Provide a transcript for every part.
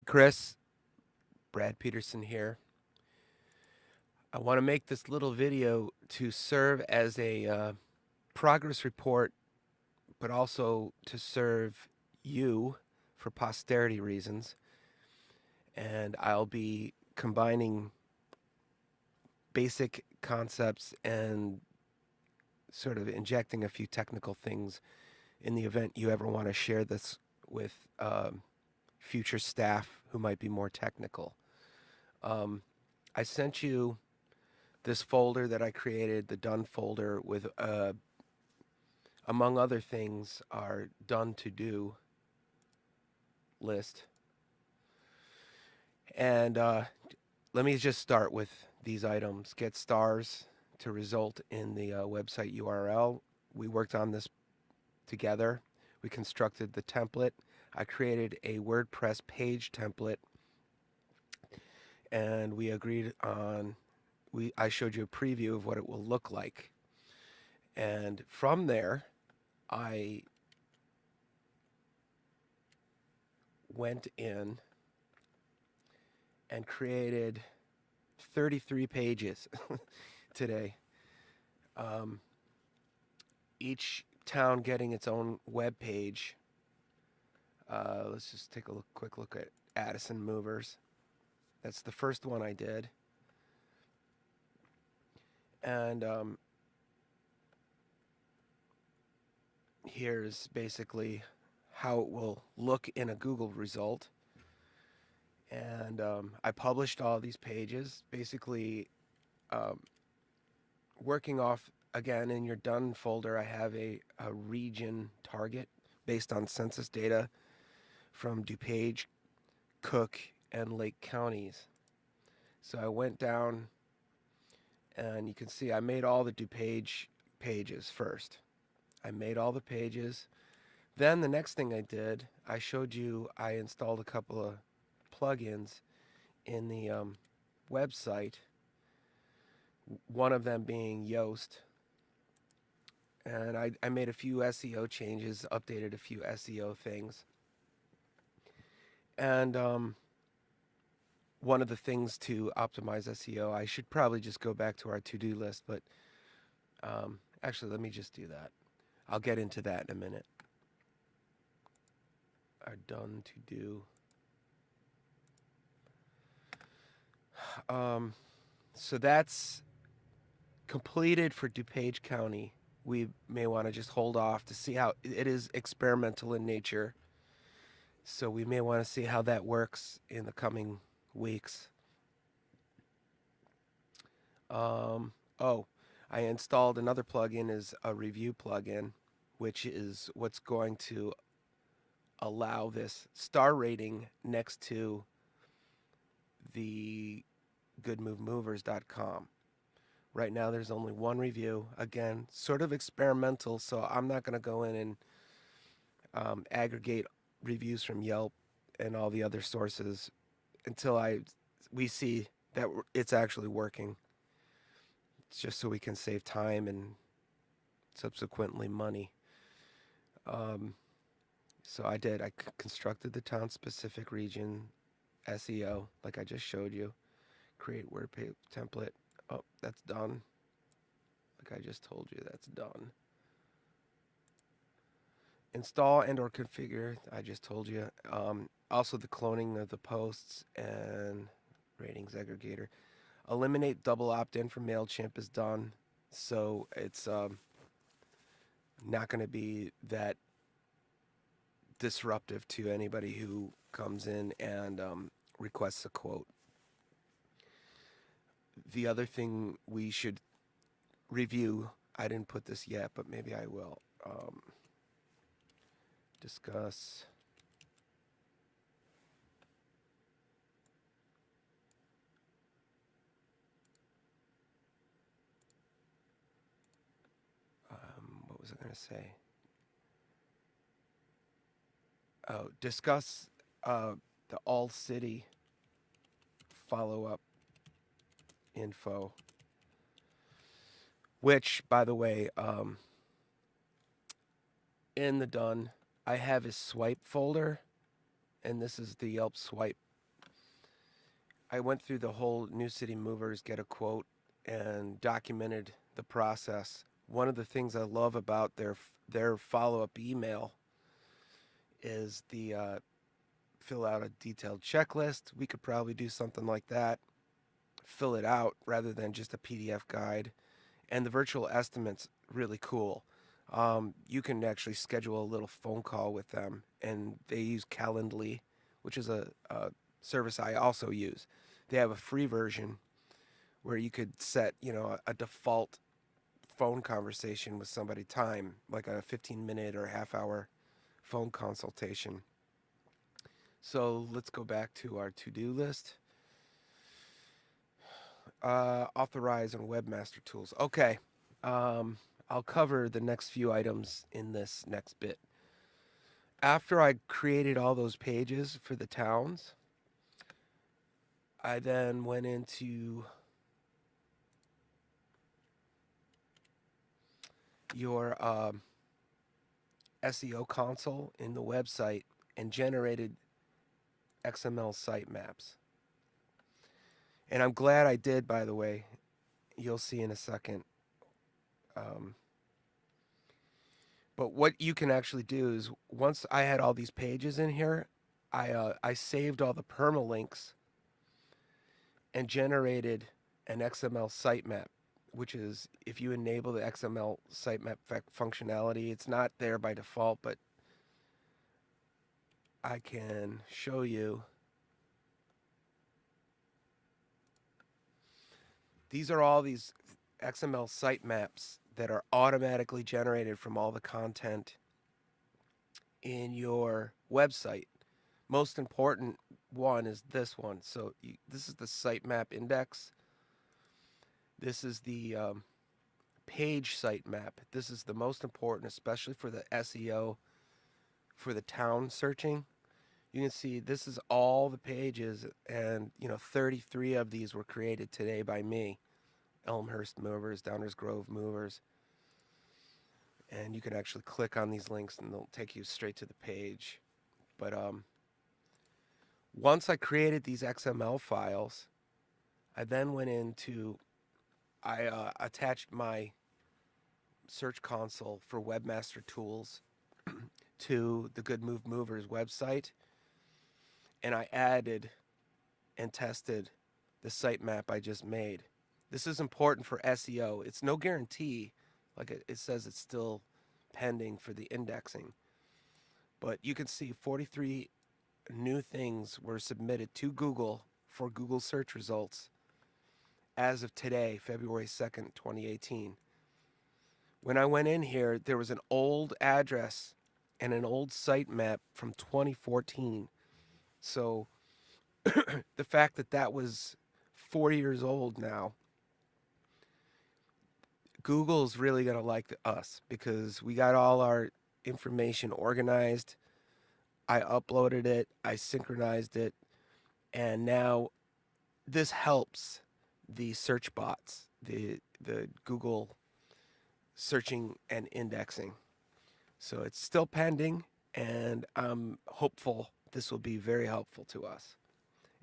Chris, Brad Peterson here. I want to make this little video to serve as a progress report, but also to serve you for posterity reasons. And I'll be combining basic concepts and sort of injecting a few technical things in the event you ever want to share this with future staff who might be more technical. I sent you this folder that I created, the Dunne folder, with, among other things, our done to do list. And let me just start with these items. Get stars to result in the website URL. We worked on this together. We constructed the template. I created a WordPress page template, and we agreed on. I showed you a preview of what it will look like, and from there, I went in and created 33 pages today. Um, each town getting its own web page. Let's just take a quick look at Addison Movers. That's the first one I did. And here's basically how it will look in a Google result. And I published all these pages, basically working off, again, in your done folder. I have a region target based on census data from DuPage, Cook, and Lake counties. So I went down, and you can see I made all the DuPage pages first. I made all the pages. Then the next thing I did, I showed you I installed a couple of plugins in the website, one of them being Yoast. And I made a few SEO changes, updated a few SEO things. And one of the things to optimize SEO, I should probably just go back to our to-do list, but actually, let me just do that. I'll get into that in a minute. Our done to do. So that's completed for DuPage County. We may want to just hold off to see how it is experimental in nature. So we may want to see how that works in the coming weeks. Oh, I installed another plugin, is a review plugin, which is what's going to allow this star rating next to the goodmovemovers.com. Right now there's only one review. Again, sort of experimental, so I'm not going to go in and aggregate reviews from Yelp and all the other sources until we see that it's actually working. It's just so we can save time and subsequently money. So I did. I constructed the town-specific region SEO, like I just showed you. Create WordPress template. Oh, that's done. Like I just told you, that's done. Install and or configure. I just told you. Also, the cloning of the posts and ratings aggregator. Eliminate double opt-in from MailChimp is done. So it's not going to be that disruptive to anybody who comes in and requests a quote. The other thing we should review, I didn't put this yet, but maybe I will, discuss what was I going to say? Oh, discuss the All City follow-up info, which, by the way, in the done, I have a swipe folder, and this is the Yelp swipe I went through the whole New City Movers Get a Quote and documented the process. One of the things I love about their follow-up email is the fill out a detailed checklist. We could probably do something like that. Fill it out rather than just a PDF guide. And the virtual estimate's really cool. You can actually schedule a little phone call with them, and they use Calendly, which is a service I also use. They have a free version where you could set, a default phone conversation with somebody time, like a 15-minute or half-hour phone consultation. So let's go back to our to-do list. Authorize and webmaster tools. Okay. I'll cover the next few items in this next bit. After I created all those pages for the towns, I then went into your SEO console in the website and generated XML sitemaps. And I'm glad I did, by the way. You'll see in a second. But what you can actually do is, once I had all these pages in here, I saved all the permalinks and generated an XML sitemap, which is, if you enable the XML sitemap functionality, it's not there by default, but I can show you. These are all these XML sitemaps that are automatically generated from all the content in your website. Most important one is this one. So this is the sitemap index. This is the page sitemap. This is the most important, especially for the SEO, for the town searching. You can see this is all the pages, and 33 of these were created today by me. Elmhurst Movers, Downers Grove Movers. And you can actually click on these links and they'll take you straight to the page. But once I created these XML files, I then went into, I attached my search console for Webmaster Tools to the Good Move Movers website, and I added and tested the sitemap I just made. This is important for SEO. It's no guarantee, like it says it's still pending for the indexing. But you can see 43 new things were submitted to Google for Google search results as of today, February 2nd, 2018. When I went in here, there was an old address and an old sitemap from 2014. So the fact that that was 4 years old now, Google's really going to like us because we got all our information organized. I uploaded it, I synchronized it, and now this helps the search bots, the Google searching and indexing. So it's still pending, and I'm hopeful this will be very helpful to us.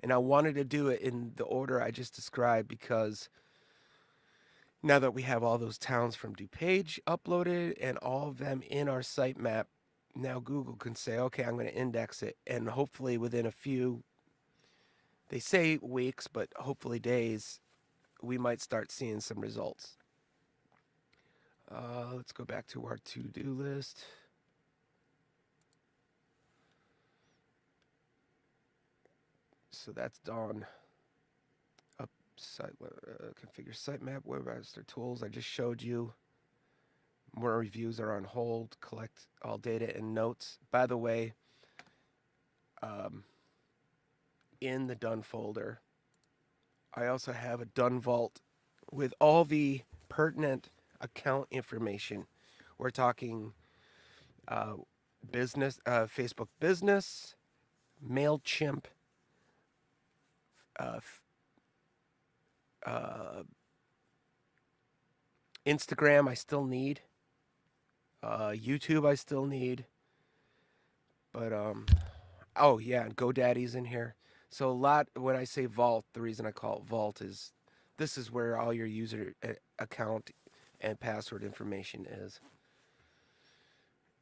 And I wanted to do it in the order I just described because now that we have all those towns from DuPage uploaded and all of them in our sitemap, now Google can say, okay, I'm going to index it. And hopefully within a few, they say weeks, but hopefully days, we might start seeing some results. Let's go back to our to-do list. So that's done. Configure sitemap, webmaster tools. I just showed you. More reviews are on hold. Collect all data and notes. By the way, in the Dunne folder, I also have a Dunne vault with all the pertinent account information. We're talking business, Facebook Business, MailChimp, Instagram I still need, YouTube I still need, but oh yeah, and GoDaddy's in here. So a lot, when I say vault, the reason I call it vault is this is where all your user account and password information is.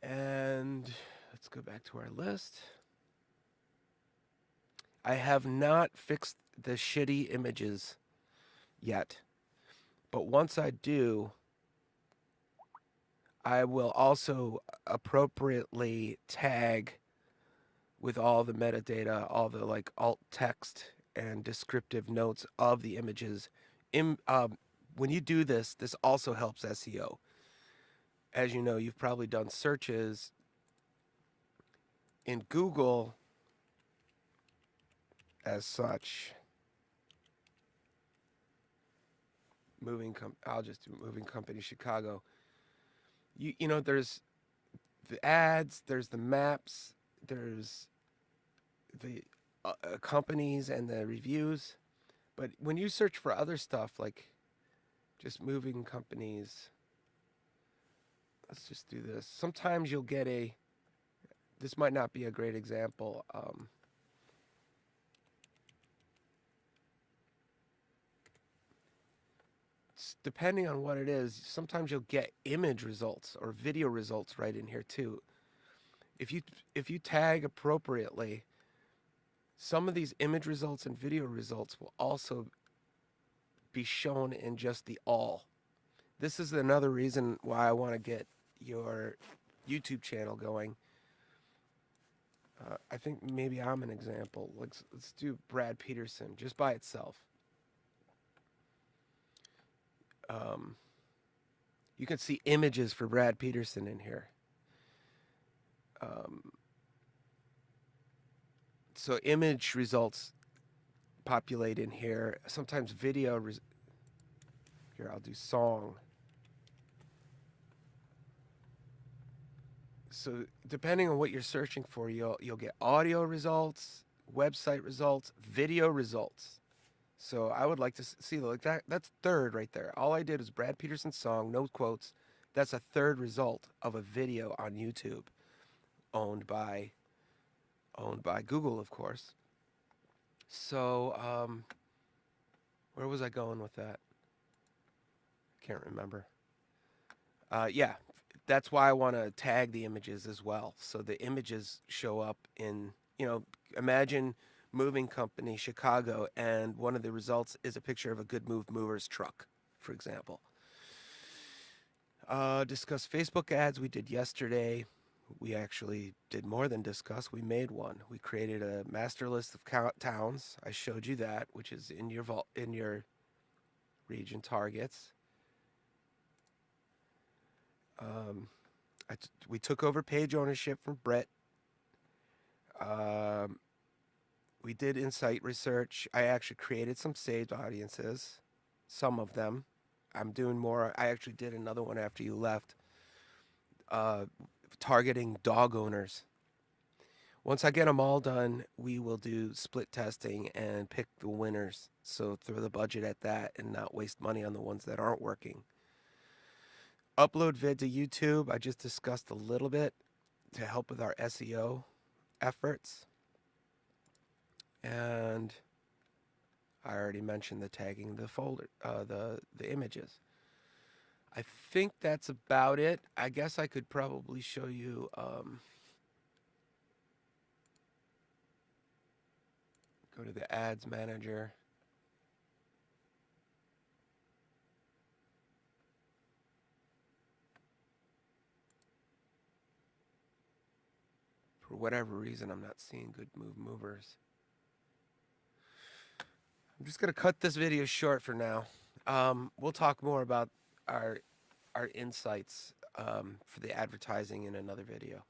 And let's go back to our list. I have not fixed the shitty images yet. But once I do, I will also appropriately tag with all the metadata, all the like alt text and descriptive notes of the images. In, when you do this, this also helps SEO. As you know, you've probably done searches in Google as such. I'll just do moving company Chicago. You know, there's the ads, there's the maps, there's the companies and the reviews. But when you search for other stuff like just moving companies, let's just do this. Sometimes you'll get this might not be a great example. Depending on what it is, sometimes you'll get image results or video results right in here too. If you tag appropriately, some of these image results and video results will also be shown in just the all. This is another reason why I want to get your YouTube channel going. I think maybe I'm an example. Let's do Brad Peterson just by itself. You can see images for Brad Peterson in here. So image results populate in here. Sometimes video. Here, I'll do song. So depending on what you're searching for, you'll get audio results, website results, video results. So I would like to see like that. That's third right there. All I did is Brad Peterson's song, no quotes. That's a third result of a video on YouTube, owned by Google, of course. So where was I going with that? Can't remember. Yeah, that's why I want to tag the images as well. So the images show up in, imagine moving company Chicago, and one of the results is a picture of a Good Move Movers truck, for example. Discuss Facebook ads we did yesterday. We actually did more than discuss. We made one. We created a master list of towns. I showed you that, which is in your region targets. We took over page ownership from Brett. We did insight research. I actually created some saved audiences, some of them. I'm doing more. I actually did another one after you left, targeting dog owners. Once I get them all done, we will do split testing and pick the winners. So throw the budget at that and not waste money on the ones that aren't working. Upload vid to YouTube. I just discussed a little bit to help with our SEO efforts. And I already mentioned the tagging the folder, the images. I think that's about it. I guess I could probably show you. Go to the ads manager. For whatever reason, I'm not seeing Good Move Movers. I'm just going to cut this video short for now. We'll talk more about our insights for the advertising in another video.